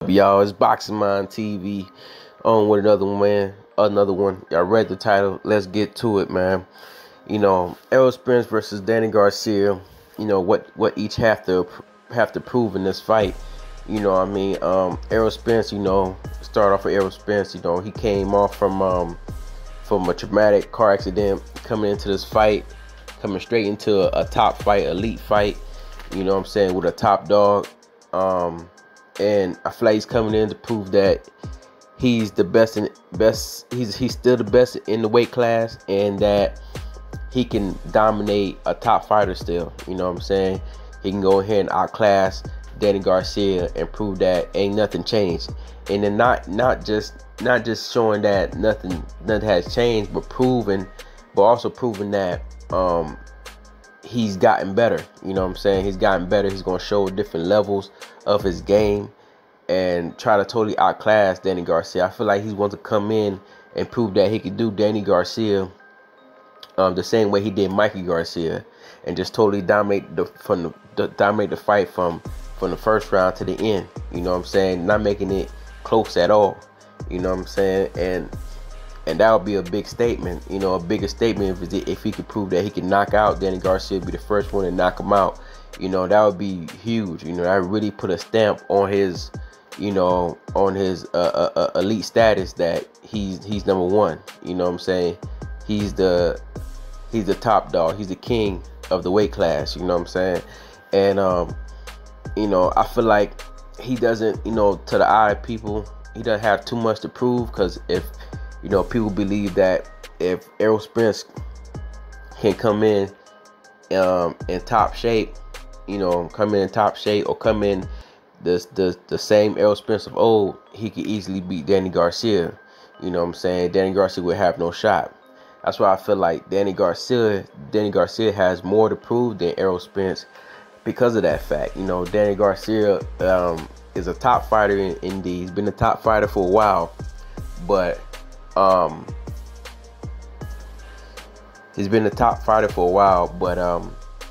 Y'all, it's Boxing Mind TV on with another one, man. Another one. Y'all read the title. Let's get to it, man. Errol Spence versus Danny Garcia. What each have to prove in this fight. Errol Spence. Start off with Errol Spence. He came off from a traumatic car accident, coming into this fight, coming straight into a top fight, elite fight. With a top dog. And I feel like he's coming in to prove that he's the best. He's still the best in the weight class, and that he can dominate a top fighter still. He can go ahead and outclass Danny Garcia and prove that ain't nothing changed. And then not just showing that nothing has changed, but also proving that he's gotten better. He's gotten better. He's going to show different levels of his game and try to totally outclass Danny Garcia. I feel like he wants to come in and prove that he could do Danny Garcia the same way he did Mikey Garcia, and just totally dominate the fight from the first round to the end. Not making it close at all. And that would be a big statement, a bigger statement if he could prove that he can knock out Danny Garcia, be the first one to knock him out. That would be huge. That would really put a stamp on his, elite status, that he's number one. He's the top dog. He's the king of the weight class. And I feel like he doesn't, to the eye of people, he doesn't have too much to prove, because if people believe that if Errol Spence can come in top shape, or come in the same Errol Spence of old, he could easily beat Danny Garcia. Danny Garcia would have no shot. That's why I feel like Danny Garcia has more to prove than Errol Spence because of that fact. Danny Garcia is a top fighter indeed. He's been a top fighter for a while, but he's been a top fighter for a while, but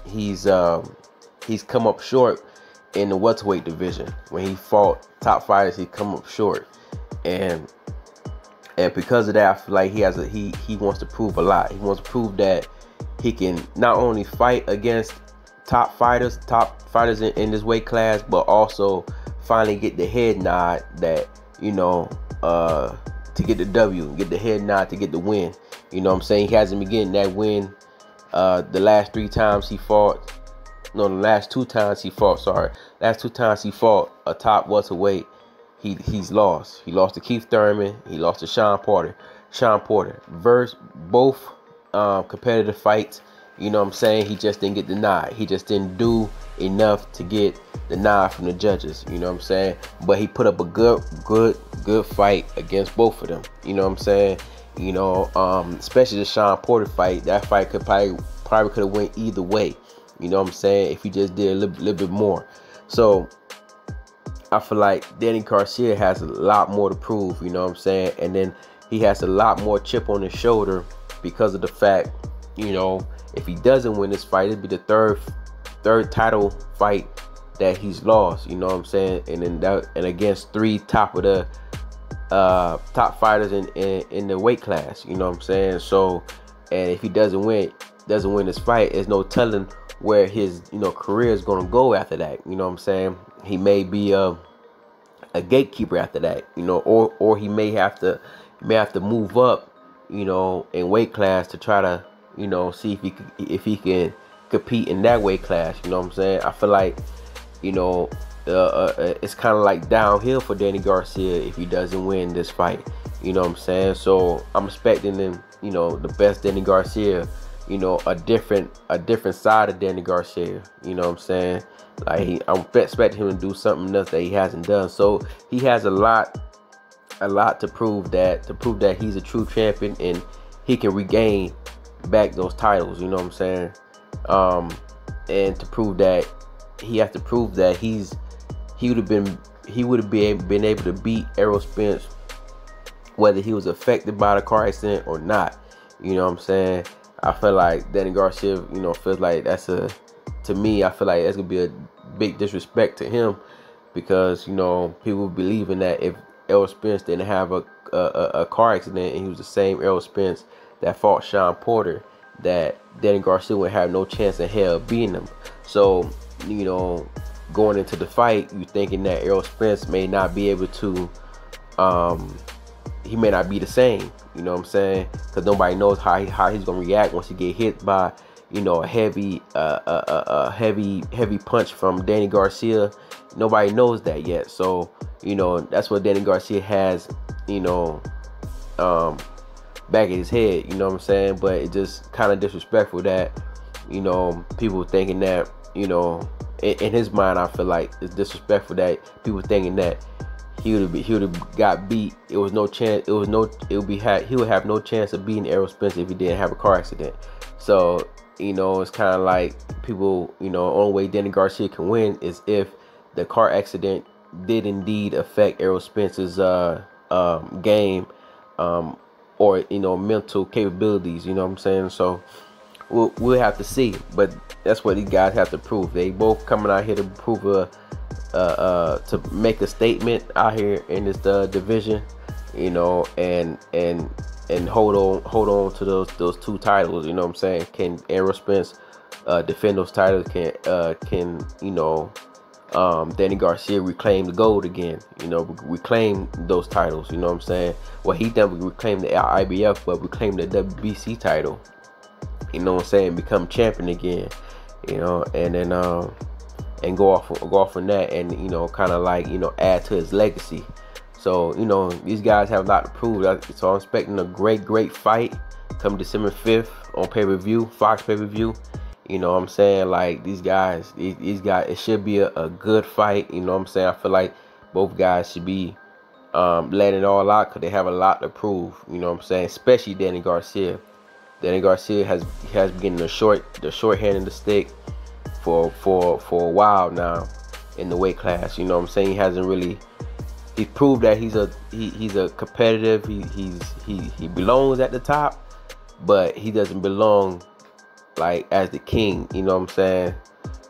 he's come up short in the welterweight division. When he fought top fighters, he come up short, and because of that, I feel like he wants to prove a lot. He wants to prove that he can not only fight against top fighters in this weight class, but also finally get the head nod that to get the W, get the head nod to get the win. He hasn't been getting that win the last two times he fought a top welterweight. He's lost. He lost to Keith Thurman. He lost to Sean Porter. Both competitive fights. He just didn't get the nod. He just didn't do enough to get the nod from the judges. But he put up a good fight against both of them. Especially the Sean Porter fight. That fight could probably could have went either way. If he just did a little bit more. So I feel like Danny Garcia has a lot more to prove. And then he has a lot more chip on his shoulder because of the fact, if he doesn't win this fight, it'd be the third title fight that he's lost. And then against three top fighters in the weight class. So, and if he doesn't win this fight, there's no telling where his career is gonna go after that. He may be a gatekeeper after that. Or he may have to move up, in weight class to try to see if he can compete in that weight class. I feel like it's kind of like downhill for Danny Garcia if he doesn't win this fight. So I'm expecting him, the best Danny Garcia, a different side of Danny Garcia. Like I'm expecting him to do something else that he hasn't done. So he has a lot to prove that he's a true champion, and he can regain back those titles. And to prove that, he has to prove that he would have been able to beat Errol Spence whether he was affected by the car accident or not. I feel like Danny Garcia, feels like to me, I feel like that's gonna be a big disrespect to him, because, you know, people believing that if Errol Spence didn't have a car accident and he was the same Errol Spence that fought Sean Porter, that Danny Garcia would have no chance in hell beating him. So, you know, going into the fight, you thinking that Errol Spence may not be able to, he may not be the same, you know what I'm saying? Because nobody knows how he's gonna react once he get hit by, you know, a heavy punch from Danny Garcia. Nobody knows that yet. So, you know, that's what Danny Garcia has, you know, back in his head, you know what I'm saying? But it's just kind of disrespectful that, you know, people thinking that, you know, in his mind, I feel like it's disrespectful that people thinking that he would have got beat. It was no chance. He would have no chance of beating Errol Spence if he didn't have a car accident. So, you know, it's kind of like people, you know, only way Danny Garcia can win is if the car accident did indeed affect Errol Spence's game, or, you know, mental capabilities, you know what I'm saying? So we'll have to see, but that's what these guys have to prove. They both coming out here to prove to make a statement out here in this division, you know, and hold on to those two titles, you know what I'm saying? Can Errol Spence defend those titles? Can you know, Danny Garcia reclaim the gold again, you know, reclaim those titles, you know what I'm saying? Well, he never reclaimed the IBF, but reclaimed the WBC title, you know what I'm saying? Become champion again, you know, and then and go off on that, and, you know, kind of like, you know, add to his legacy. So, you know, these guys have a lot to prove. So I'm expecting a great fight come December 5th on pay-per-view, Fox pay-per-view. You know what I'm saying? Like, these guys, it should be a good fight. You know what I'm saying? I feel like both guys should be letting it all out because they have a lot to prove. You know what I'm saying? Especially Danny Garcia. Danny Garcia has been getting the short hand of the stick for a while now in the weight class. You know what I'm saying? He hasn't really. He proved that he's a competitive. He belongs at the top, but he doesn't belong like as the king. You know what I'm saying?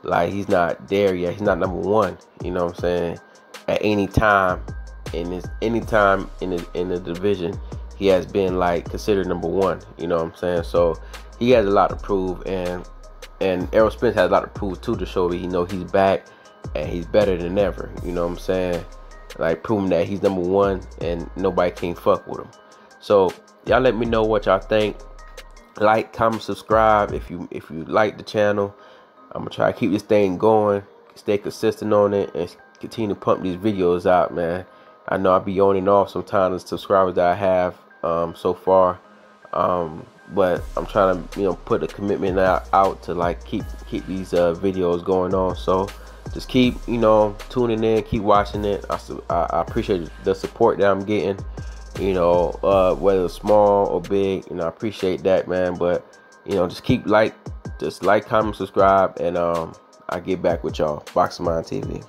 Like, he's not there yet. He's not number one. You know what I'm saying? At any time in the division, he has been like considered number one. You know what I'm saying? So he has a lot to prove, and Errol Spence has a lot to prove too, to show that he's back and he's better than ever. You know what I'm saying? Like, proving that he's number one and nobody can fuck with him. So y'all let me know what y'all think. Like, comment, subscribe if you like the channel. I'm gonna try to keep this thing going, stay consistent on it, and continue to pump these videos out, man. I know I'll be on and off sometimes the subscribers that I have so far, but I'm trying to, you know, put a commitment out to like keep these videos going on. So just keep, you know, tuning in, keep watching it. I appreciate the support that I'm getting, you know, whether it's small or big, you know, I appreciate that, man. But, you know, just like, comment, subscribe, and I get back with y'all. Boxing Mind TV.